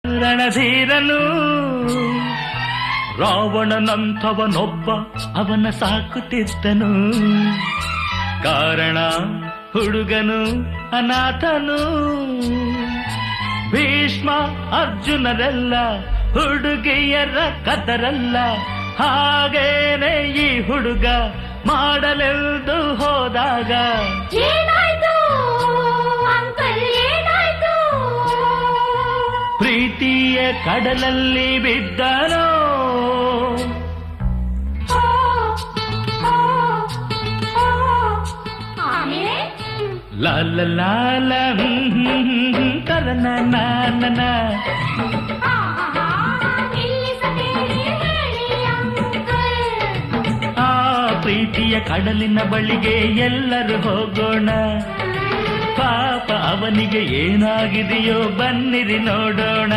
ರಣಧೀರನು ರಾವಣನಂಥವನೊಬ್ಬ ಅವನ ಸಾಕುತ್ತಿದ್ದನು. ಕಾರಣ ಹುಡುಗನು ಅನಾಥನು. ಭೀಷ್ಮ ಅರ್ಜುನರೆಲ್ಲ ಹುಡುಗಿಯರ ಕದರಲ್ಲ. ಹಾಗೇನೆ ಈ ಹುಡುಗ ಮಾಡಲೆಂದು ಹೋದಾಗ ಏನಾಯ್ತು ಅಂಕಲ್, ಏನಾಯ್ತು? ಪ್ರೀತಿಯ ಕಡಲಲ್ಲಿ ಬಿದ್ದನೋ. ಲಾಲ ಲಾಲ ಕರನ ನಾನನ. ಆ ಪ್ರೀತಿಯ ಕಡಲಿನ ಬಳಿಗೆ ಎಲ್ಲರೂ ಹೋಗೋಣ. ಪಾಪ ಅವನಿಗೆ ಏನಾಗಿದೆಯೋ ಬನ್ನಿರಿ ನೋಡೋಣ.